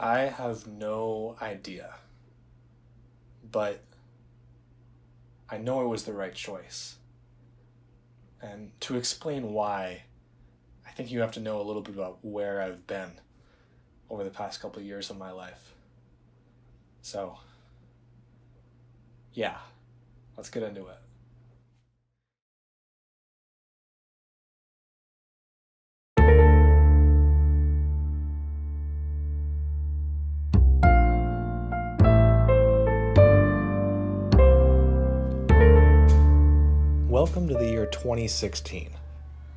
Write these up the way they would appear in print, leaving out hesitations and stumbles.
I have no idea, but I know it was the right choice. And to explain why, I think you have to know a little bit about where I've been over the past couple of years of my life. So, yeah, let's get into it. Welcome to the year 2016.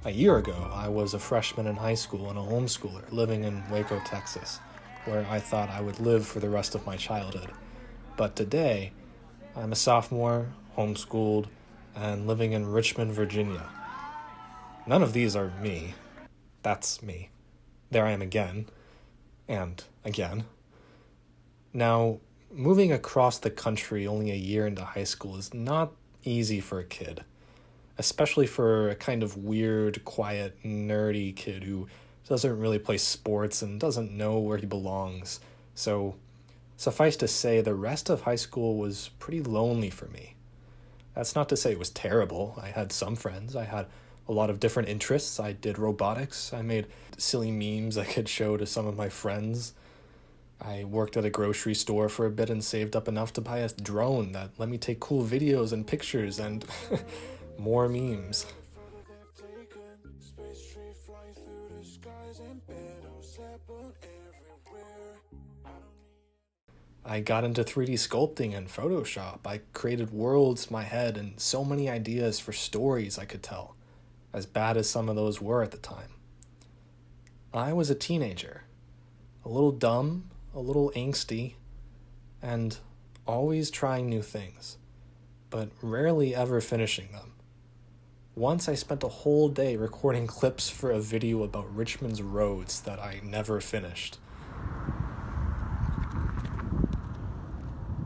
A year ago, I was a freshman in high school and a homeschooler living in Waco, Texas, where I thought I would live for the rest of my childhood. But today, I'm a sophomore, homeschooled, and living in Richmond, Virginia. None of these are me. That's me. There I am again. And again. Now, moving across the country only a year into high school is not easy for a kid, especially for a kind of weird, quiet, nerdy kid who doesn't really play sports and doesn't know where he belongs. So, suffice to say, the rest of high school was pretty lonely for me. That's not to say it was terrible. I had some friends. I had a lot of different interests. I did robotics. I made silly memes I could show to some of my friends. I worked at a grocery store for a bit and saved up enough to buy a drone that let me take cool videos and pictures and more memes. I got into 3D sculpting and Photoshop. I created worlds in my head and so many ideas for stories I could tell, as bad as some of those were at the time. I was a teenager, a little dumb, a little angsty, and always trying new things, but rarely ever finishing them. Once I spent a whole day recording clips for a video about Richmond's roads that I never finished.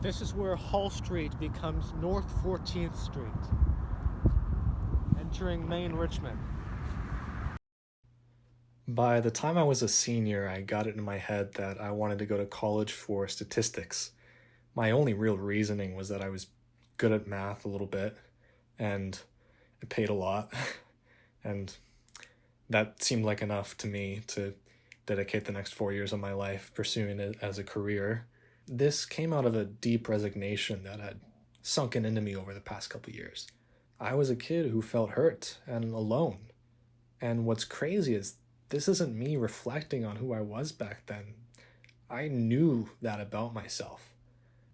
This is where Hull Street becomes North 14th Street, entering main Richmond. By the time I was a senior, I got it in my head that I wanted to go to college for statistics. My only real reasoning was that I was good at math a little bit, and it paid a lot, and that seemed like enough to me to dedicate the next 4 years of my life pursuing it as a career. This came out of a deep resignation that had sunken into me over the past couple years. I was a kid who felt hurt and alone. And what's crazy is this isn't me reflecting on who I was back then. I knew that about myself.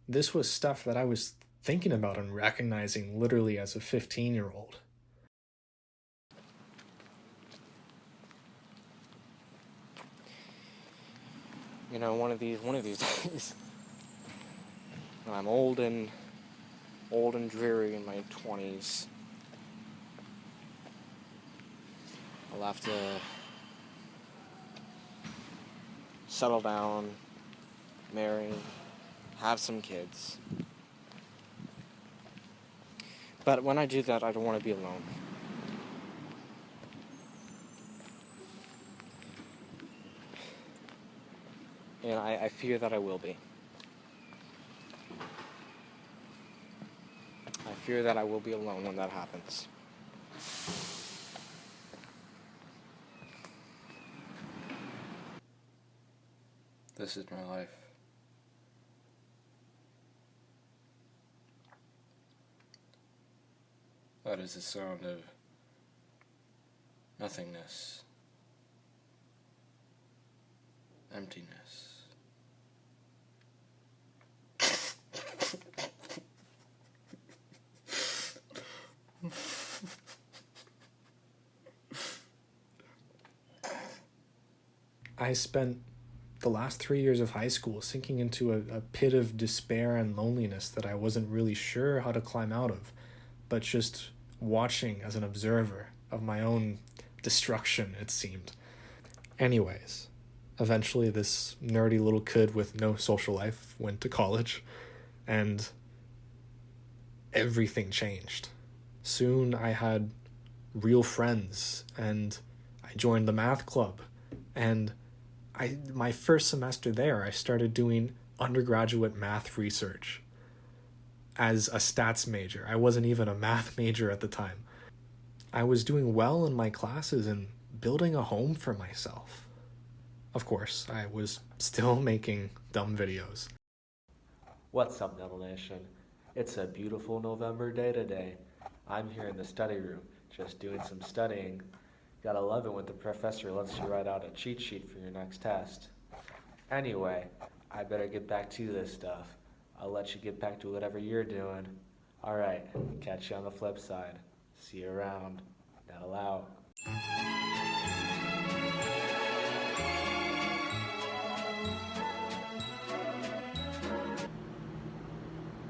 This was stuff that I was thinking about and recognizing literally as a 15-year-old. You know, one of these days, when I'm old and dreary in my 20s, I'll have to settle down, marry, have some kids. But when I do that, I don't want to be alone. And I fear that I will be. I fear that I will be alone when that happens. This is my life. That is the sound of nothingness, emptiness. I spent the last 3 years of high school sinking into a pit of despair and loneliness that I wasn't really sure how to climb out of, but just watching as an observer of my own destruction, it seemed. Anyways, eventually this nerdy little kid with no social life went to college, and everything changed. Soon I had real friends, and I joined the math club, and my first semester there, I started doing undergraduate math research as a stats major. I wasn't even a math major at the time. I was doing well in my classes and building a home for myself. Of course, I was still making dumb videos. What's up, Nettle Nation? It's a beautiful November day today. I'm here in the study room, just doing some studying. Gotta love it when the professor lets you write out a cheat sheet for your next test. Anyway, I better get back to this stuff. I'll let you get back to whatever you're doing. Alright, catch you on the flip side. See you around. Nettle out.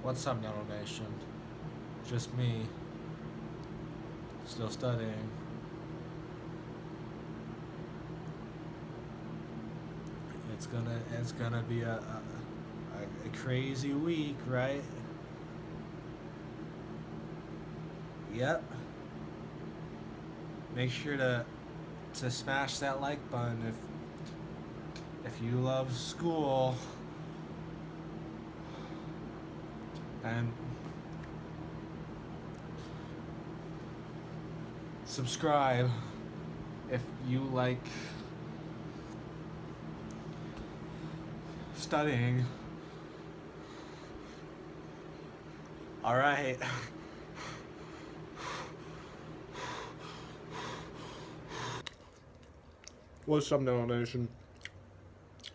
What's up, Nettle Nation? Just me. Still studying. It's gonna be a crazy week, right? Yep. Make sure to smash that like button if you love school. And subscribe if you like studying. All right. What's up, Nettle Nation?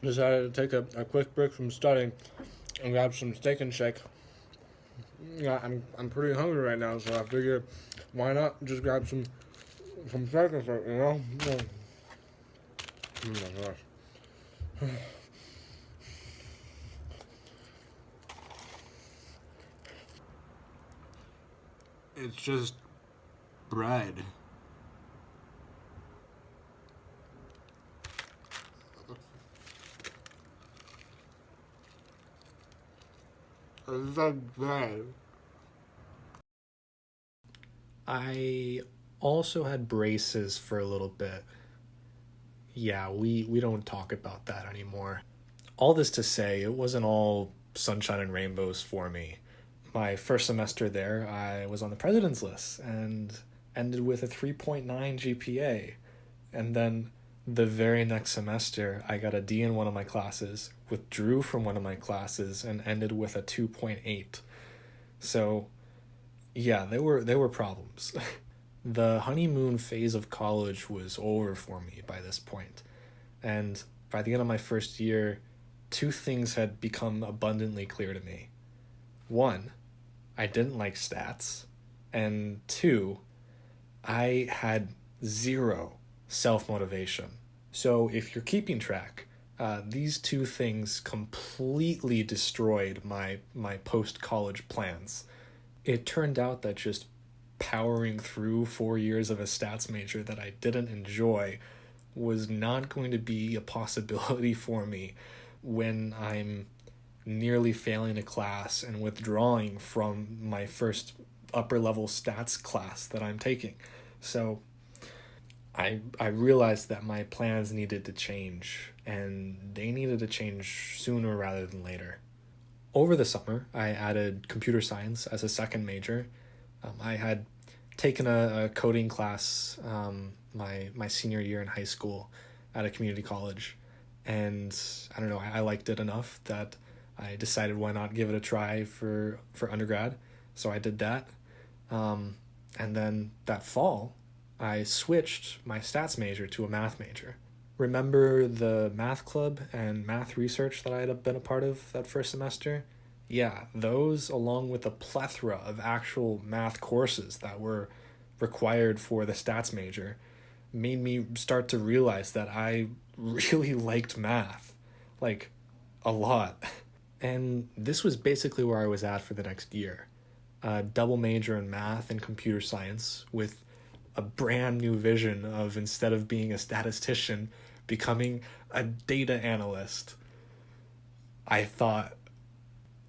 Decided to take a quick break from studying and grab some steak and shake. Yeah, I'm pretty hungry right now, so I figured why not just grab some steak and shake, you know? Oh my gosh. It's just bread. It's just bread. I also had braces for a little bit. Yeah, we don't talk about that anymore. All this to say, it wasn't all sunshine and rainbows for me. My first semester there, I was on the president's list and ended with a 3.9 GPA. And then the very next semester, I got a D in one of my classes, withdrew from one of my classes, and ended with a 2.8. So, yeah, there were problems. The honeymoon phase of college was over for me by this point. And by the end of my first year, two things had become abundantly clear to me. One, I didn't like stats. And two, I had zero self-motivation. So if you're keeping track, these two things completely destroyed my post-college plans. It turned out that just powering through 4 years of a stats major that I didn't enjoy was not going to be a possibility for me when I'm nearly failing a class and withdrawing from my first upper level stats class that I'm taking. So I realized that my plans needed to change, and they needed to change sooner rather than later. Over the summer, I added computer science as a second major. I had taken a coding class my senior year in high school at a community college, and I don't know, I liked it enough that I decided why not give it a try for undergrad. So I did that, and then that fall, I switched my stats major to a math major. Remember the math club and math research that I had been a part of that first semester? Yeah, those, along with a plethora of actual math courses that were required for the stats major, made me start to realize that I really liked math. Like, a lot. And this was basically where I was at for the next year. A double major in math and computer science with a brand new vision of, instead of being a statistician, becoming a data analyst. I thought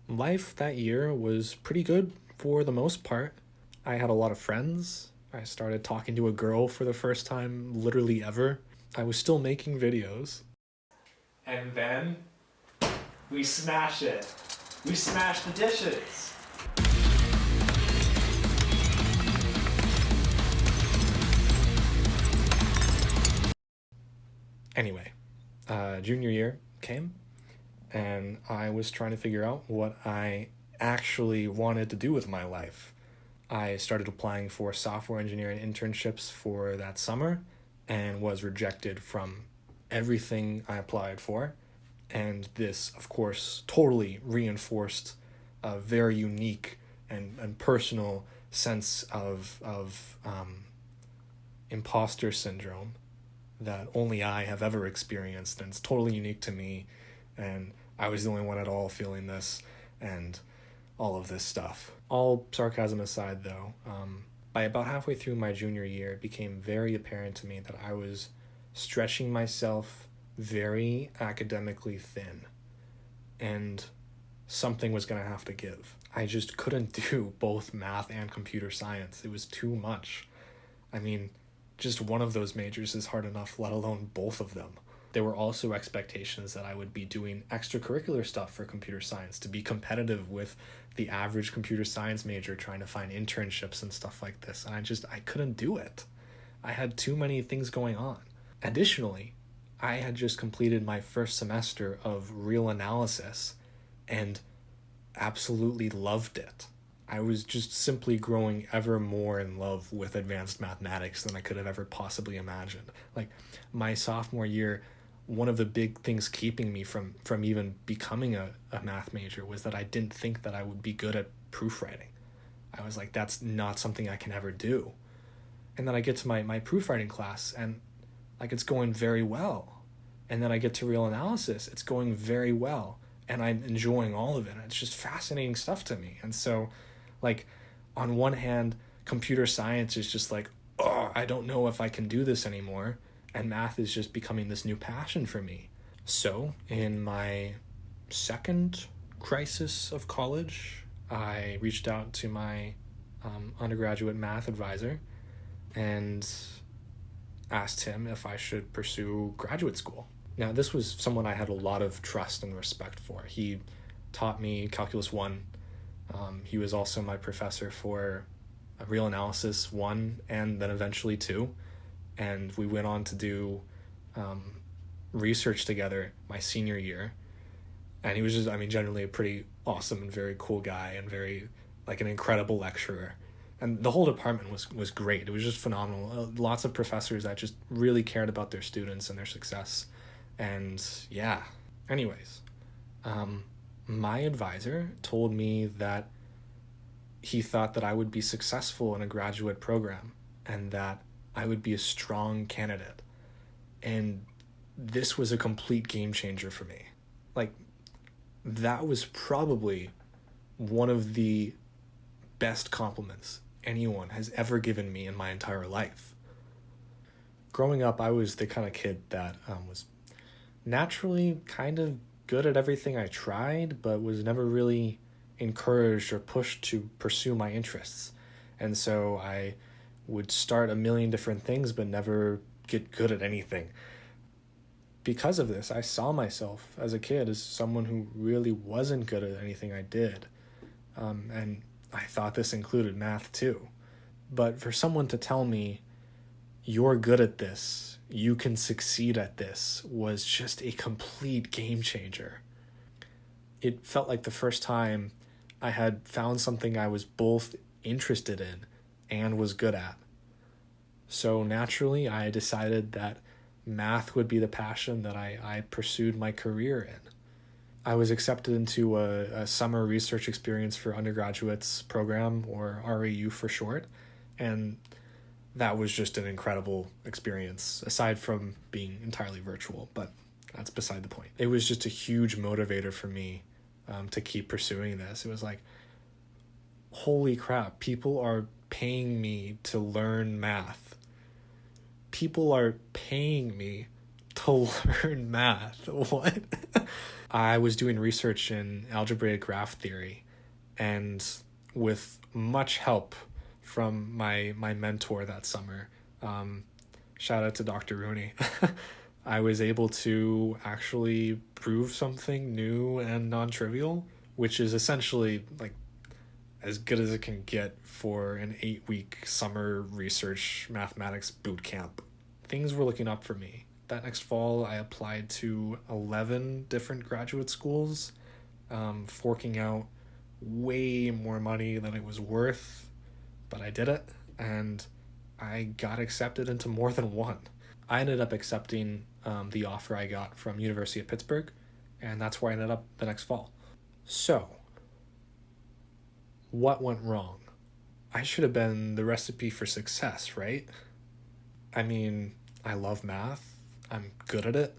life that year was pretty good for the most part. I had a lot of friends. I started talking to a girl for the first time literally ever. I was still making videos. And then we smash it. We smash the dishes. Anyway, junior year came, and I was trying to figure out what I actually wanted to do with my life. I started applying for software engineering internships for that summer and was rejected from everything I applied for. And this, of course, totally reinforced a very unique and personal sense of imposter syndrome that only I have ever experienced, and it's totally unique to me, and I was the only one at all feeling this, and all of this stuff. All sarcasm aside, though, by about halfway through my junior year, it became very apparent to me that I was stretching myself very academically thin, and something was going to have to give. I just couldn't do both math and computer science. It was too much. I mean, just one of those majors is hard enough, let alone both of them. There were also expectations that I would be doing extracurricular stuff for computer science to be competitive with the average computer science major trying to find internships and stuff like this. And I couldn't do it. I had too many things going on. Additionally, I had just completed my first semester of real analysis and absolutely loved it. I was just simply growing ever more in love with advanced mathematics than I could have ever possibly imagined. Like, my sophomore year, one of the big things keeping me from even becoming a math major was that I didn't think that I would be good at proofwriting. I was like, that's not something I can ever do. And then I get to my proofwriting class, and like, it's going very well. And then I get to real analysis, it's going very well. And I'm enjoying all of it. It's just fascinating stuff to me. And so, like, on one hand, computer science is just like, oh, I don't know if I can do this anymore. And math is just becoming this new passion for me. So, in my second crisis of college, I reached out to my undergraduate math advisor and asked him if I should pursue graduate school. Now, this was someone I had a lot of trust and respect for. He taught me Calculus 1. He was also my professor for Real Analysis 1 and then eventually 2. And we went on to do research together my senior year. And he was just, generally a pretty awesome and very cool guy and very, like, an incredible lecturer. And the whole department was great. It was just phenomenal. Lots of professors that just really cared about their students and their success. And yeah, anyways, my advisor told me that he thought that I would be successful in a graduate program and that I would be a strong candidate. And this was a complete game changer for me. Like, that was probably one of the best compliments anyone has ever given me in my entire life. Growing up, I was the kind of kid that was naturally kind of good at everything I tried, but was never really encouraged or pushed to pursue my interests. And so I would start a million different things, but never get good at anything. Because of this, I saw myself as a kid as someone who really wasn't good at anything I did. And I thought this included math too. But for someone to tell me, you're good at this, you can succeed at this, was just a complete game changer. It felt like the first time I had found something I was both interested in and was good at. So naturally, I decided that math would be the passion that I pursued my career in. I was accepted into a summer research experience for undergraduates program, or RAU for short, and that was just an incredible experience, aside from being entirely virtual, but that's beside the point. It was just a huge motivator for me to keep pursuing this. It was like, holy crap, people are paying me to learn math. People are paying me to learn math. What? I was doing research in algebraic graph theory, and with much help from my mentor that summer, shout out to Dr. Rooney, I was able to actually prove something new and non-trivial, which is essentially like as good as it can get for an 8-week summer research mathematics boot camp. Things were looking up for me. That next fall, I applied to 11 different graduate schools, forking out way more money than it was worth, but I did it, and I got accepted into more than one. I ended up accepting the offer I got from University of Pittsburgh, and that's where I ended up the next fall. So, what went wrong? I should have been the recipe for success, right? I mean, I love math. I'm good at it.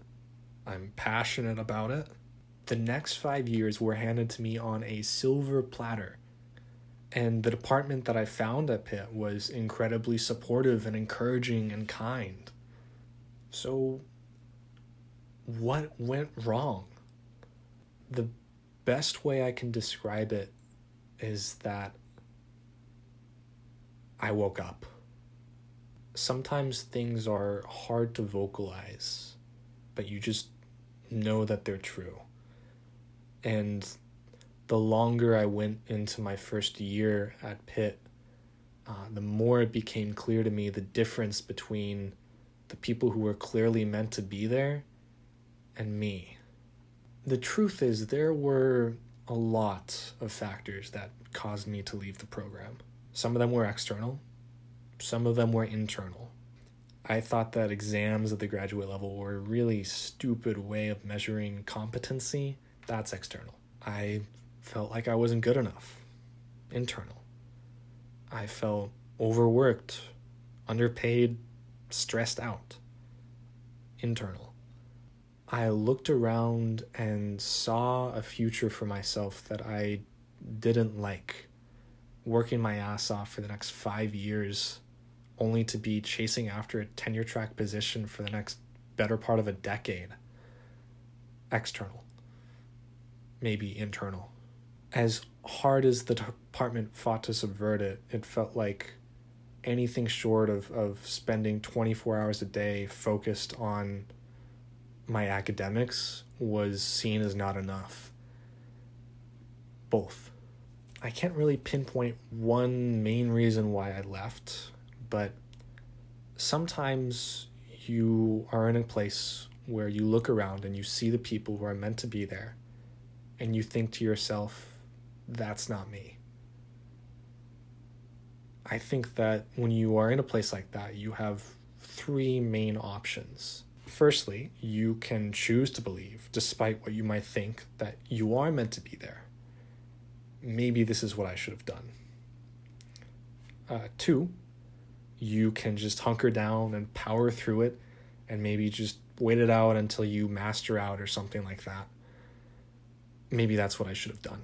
I'm passionate about it. The next 5 years were handed to me on a silver platter. And the department that I found at Pitt was incredibly supportive and encouraging and kind. So, what went wrong? The best way I can describe it is that I woke up. Sometimes things are hard to vocalize, but you just know that they're true. And the longer I went into my first year at Pitt, the more it became clear to me the difference between the people who were clearly meant to be there and me. The truth is, there were a lot of factors that caused me to leave the program. Some of them were external, some of them were internal. I thought that exams at the graduate level were a really stupid way of measuring competency. That's external. I felt like I wasn't good enough. Internal. I felt overworked, underpaid, stressed out. Internal. I looked around and saw a future for myself that I didn't like. Working my ass off for the next 5 years, only to be chasing after a tenure track position for the next better part of a decade. External. Maybe internal. As hard as the department fought to subvert it, it felt like anything short of spending 24 hours a day focused on my academics was seen as not enough. Both. I can't really pinpoint one main reason why I left, but sometimes you are in a place where you look around and you see the people who are meant to be there, and you think to yourself, that's not me. I think that when you are in a place like that, you have 3 main options. Firstly, you can choose to believe, despite what you might think, that you are meant to be there. Maybe this is what I should have done. 2, you can just hunker down and power through it and maybe just wait it out until you master out or something like that. Maybe that's what I should have done.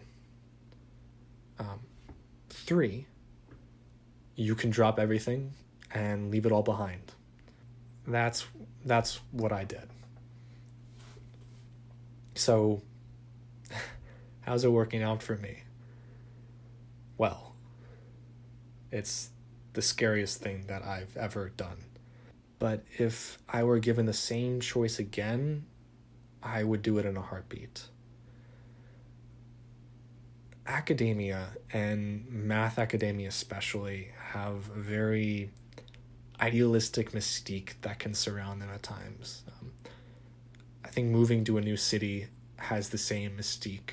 3, you can drop everything and leave it all behind. That's what I did. So, how's it working out for me? Well, it's the scariest thing that I've ever done. But if I were given the same choice again, I would do it in a heartbeat. Academia, and math academia especially, have a very idealistic mystique that can surround them at times. I think moving to a new city has the same mystique.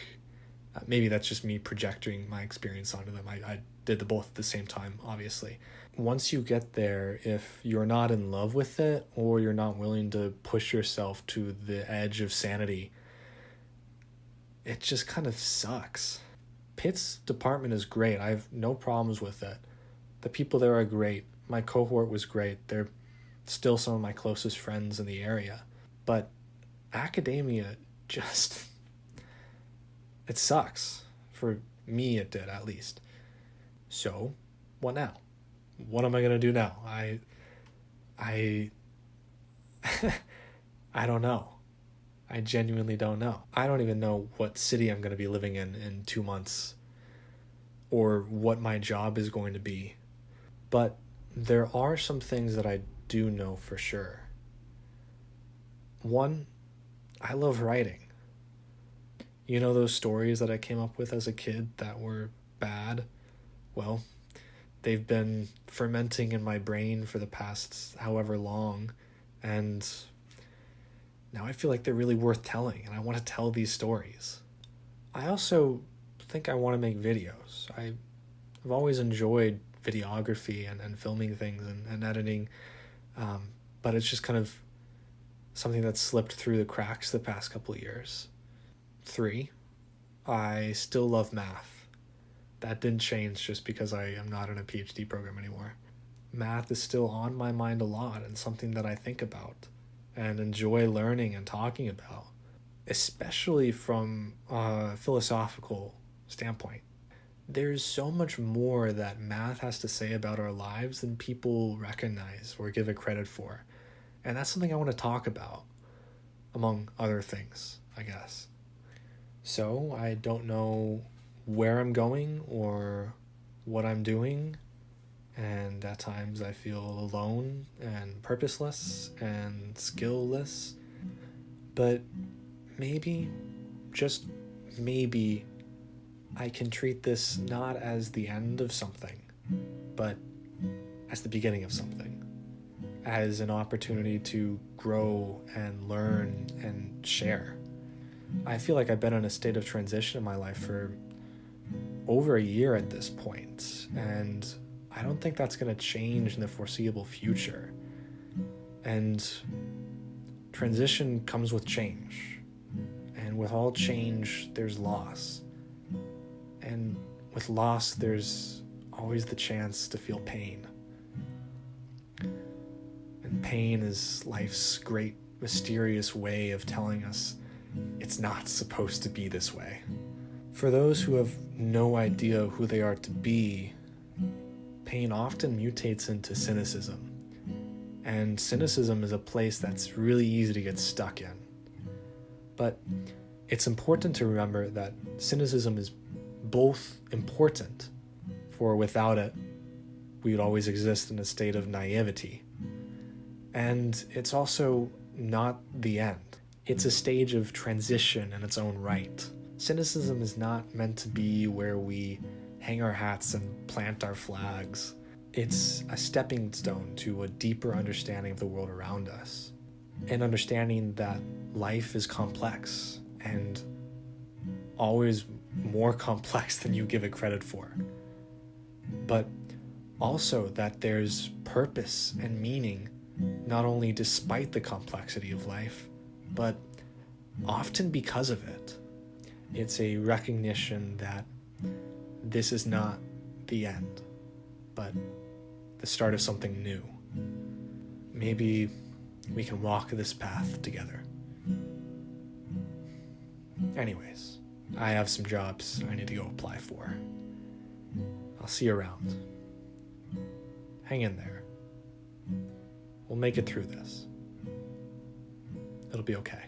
Maybe that's just me projecting my experience onto them. I did the both at the same time, obviously. Once you get there, if you're not in love with it or you're not willing to push yourself to the edge of sanity, it just kind of sucks. Pitt's department is great. I have no problems with it. The people there are great. My cohort was great. They're still some of my closest friends in the area. But academia just... it sucks. For me, it did, at least. So, what now? What am I going to do now? I don't know. I genuinely don't know. I don't even know what city I'm going to be living in 2 months, or what my job is going to be. But there are some things that I do know for sure. One, I love writing. You know those stories that I came up with as a kid that were bad? Well, they've been fermenting in my brain for the past however long, and now I feel like they're really worth telling, and I want to tell these stories. I also think I want to make videos. I've always enjoyed videography and filming things and editing, but it's just kind of something that's slipped through the cracks the past couple of years. 3, I still love math. That didn't change just because I am not in a PhD program anymore. Math is still on my mind a lot and something that I think about and enjoy learning and talking about, especially from a philosophical standpoint. There's so much more that math has to say about our lives than people recognize or give it credit for. And that's something I want to talk about, among other things, I guess. So I don't know where I'm going or what I'm doing, and at times I feel alone and purposeless and skillless. But maybe, just maybe, I can treat this not as the end of something, but as the beginning of something, as an opportunity to grow and learn and share. I feel like I've been in a state of transition in my life for over a year at this point, and I don't think that's going to change in the foreseeable future. And transition comes with change, and with all change, there's loss. And with loss, there's always the chance to feel pain. And pain is life's great, mysterious way of telling us it's not supposed to be this way. For those who have no idea who they are to be, pain often mutates into cynicism. And cynicism is a place that's really easy to get stuck in. But it's important to remember that cynicism is both important, for without it, we would always exist in a state of naivety. And it's also not the end. It's a stage of transition in its own right. Cynicism is not meant to be where we hang our hats and plant our flags. It's a stepping stone to a deeper understanding of the world around us, and understanding that life is complex and always more complex than you give it credit for. But also that there's purpose and meaning, not only despite the complexity of life, but often because of it. It's a recognition that this is not the end, but the start of something new. Maybe we can walk this path together. Anyways, I have some jobs I need to go apply for. I'll see you around. Hang in there. We'll make it through this. It'll be okay.